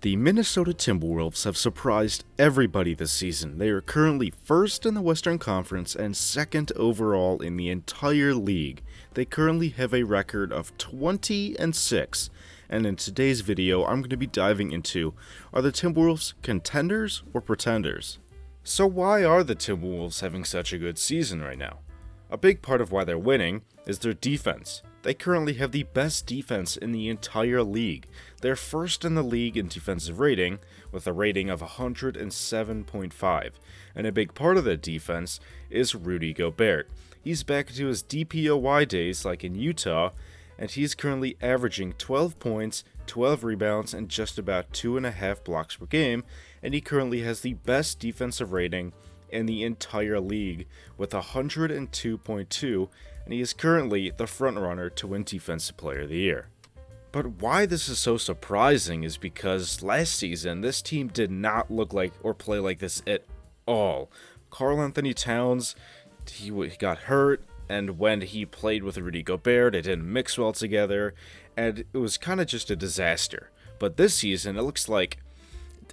The Minnesota Timberwolves have surprised everybody this season. They are currently first in the Western Conference and second overall in the entire league. They currently have a record of 20-6, and in today's video I'm going to be diving into, are the Timberwolves contenders or pretenders? So why are the Timberwolves having such a good season right now? A big part of why they're winning is their defense. They currently have the best defense in the entire league. They're first in the league in defensive rating, with a rating of 107.5, and a big part of that defense is Rudy Gobert. He's back to his DPOY days like in Utah, and he's currently averaging 12 points, 12 rebounds, and just about 2.5 blocks per game, and he currently has the best defensive rating in the entire league with 102.2, and he is currently the frontrunner to win Defensive Player of the Year. But why this is so surprising is because last season this team did not look like or play like this at all. Karl-Anthony Towns, he got hurt, and when he played with Rudy Gobert, it didn't mix well together, and it was kind of just a disaster. But this season, it looks like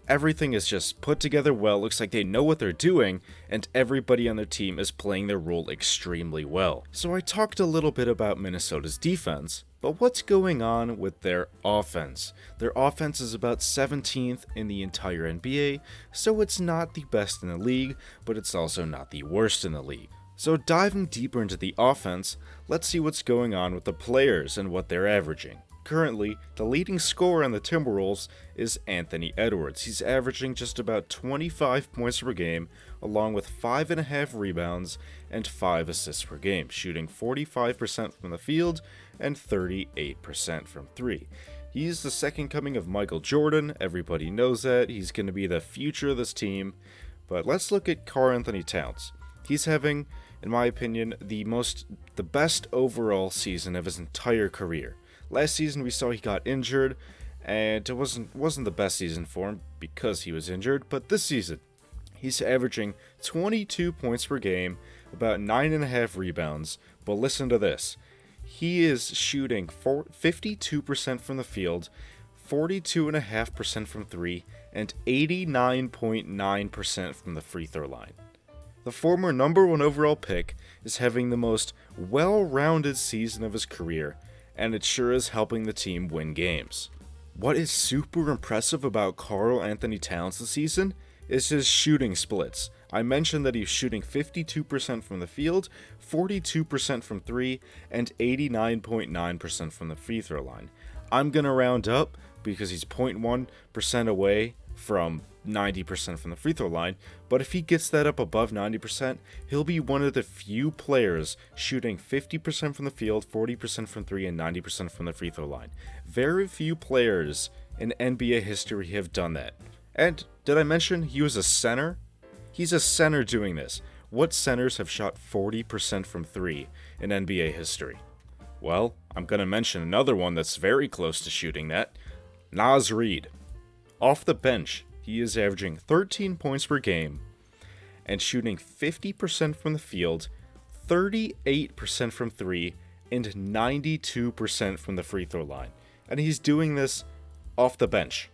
everything is just put together well. Looks like they know what they're doing, and everybody on their team is playing their role extremely well. So I talked a little bit about Minnesota's defense, but what's going on with their offense? Their offense is about 17th in the entire NBA, so it's not the best in the league, but it's also not the worst in the league. So diving deeper into the offense, let's see what's going on with the players and what they're averaging. Currently, the leading scorer on the Timberwolves is Anthony Edwards. He's averaging just about 25 points per game, along with 5.5 rebounds and 5 assists per game, shooting 45% from the field and 38% from 3. He's the second coming of Michael Jordan. Everybody knows that. He's going to be the future of this team. But let's look at Karl-Anthony Towns. He's having, in my opinion, the best overall season of his entire career. Last season we saw he got injured, and it wasn't the best season for him because he was injured, but this season he's averaging 22 points per game, about 9.5 rebounds, but listen to this. He is shooting 52% from the field, 42.5% from 3, and 89.9% from the free throw line. The former number 1 overall pick is having the most well-rounded season of his career, and it sure is helping the team win games. What is super impressive about Karl-Anthony Towns this season is his shooting splits. I mentioned that he's shooting 52% from the field, 42% from 3, and 89.9% from the free throw line. I'm going to round up because he's 0.1% away from 90% from the free throw line, but if he gets that up above 90%, he'll be one of the few players shooting 50% from the field, 40% from 3, and 90% from the free throw line. Very few players in NBA history have done that. And did I mention he was a center? He's a center doing this. What centers have shot 40% from 3 in NBA history? Well, I'm going to mention another one that's very close to shooting that. Naz Reid. Off the bench, he is averaging 13 points per game and shooting 50% from the field, 38% from 3, and 92% from the free throw line. And he's doing this off the bench.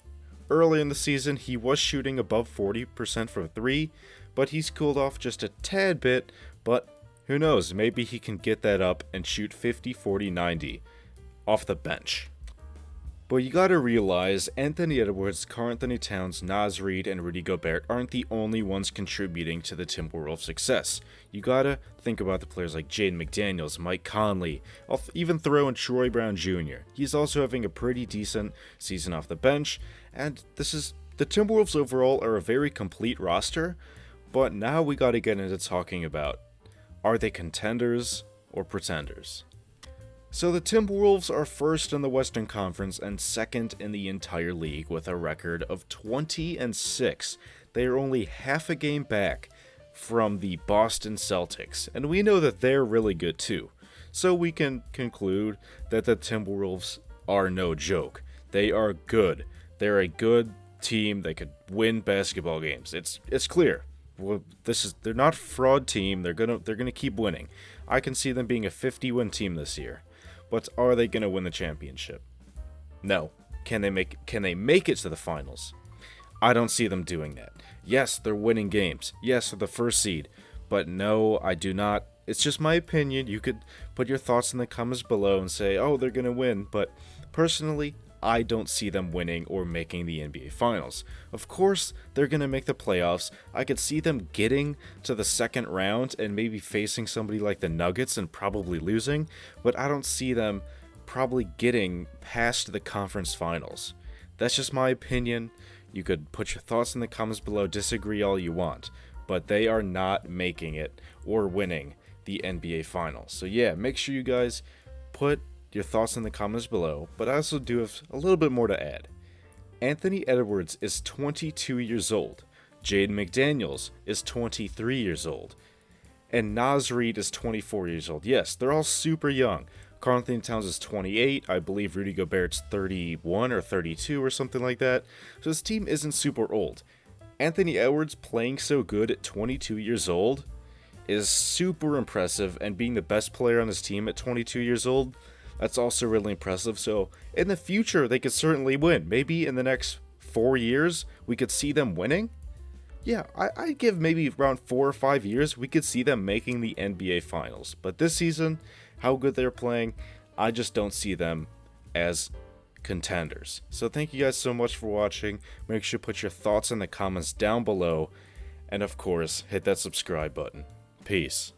Early in the season, he was shooting above 40% from 3, but he's cooled off just a tad bit, but who knows, maybe he can get that up and shoot 50, 40, 90 off the bench. But you gotta realize, Anthony Edwards, Karl-Anthony Towns, Naz Reid, and Rudy Gobert aren't the only ones contributing to the Timberwolves' success. You gotta think about the players like Jaden McDaniels, Mike Conley, I'll even throw in Troy Brown Jr. He's also having a pretty decent season off the bench, and the Timberwolves overall are a very complete roster, but now we gotta get into talking about, are they contenders or pretenders? So the Timberwolves are first in the Western Conference and second in the entire league with a record of 20-6. They are only half a game back from the Boston Celtics, and we know that they're really good too. So we can conclude that the Timberwolves are no joke. They are good. They're a good team. They could win basketball games. It's clear. Well, they're not a fraud team. They're gonna keep winning. I can see them being a 50-win team this year. But are they going to win the championship? No. Can they make it to the finals? I don't see them doing that. Yes, they're winning games. Yes, they're the first seed. But no, I do not. It's just my opinion. You could put your thoughts in the comments below and say, oh, they're going to win. But personally, I don't see them winning or making the NBA Finals. Of course, they're going to make the playoffs. I could see them getting to the second round and maybe facing somebody like the Nuggets and probably losing. But I don't see them probably getting past the conference finals. That's just my opinion. You could put your thoughts in the comments below, disagree all you want, but they are not making it or winning the NBA Finals. So yeah, make sure you guys put your thoughts in the comments below, but I also do have a little bit more to add. Anthony Edwards is 22 years old, Jaden McDaniels is 23 years old, and Naz Reid is 24 years old. Yes, they're all super young. Karl Anthony Towns is 28. I believe Rudy Gobert's 31 or 32 or something like that. So this team isn't super old. Anthony Edwards playing so good at 22 years old is super impressive, and being the best player on his team at 22 years old, that's also really impressive. So in the future, they could certainly win. Maybe in the next 4 years, we could see them winning. Yeah, I give maybe around 4 or 5 years, we could see them making the NBA Finals. But this season, how good they're playing, I just don't see them as contenders. So thank you guys so much for watching. Make sure to put your thoughts in the comments down below. And of course, hit that subscribe button. Peace.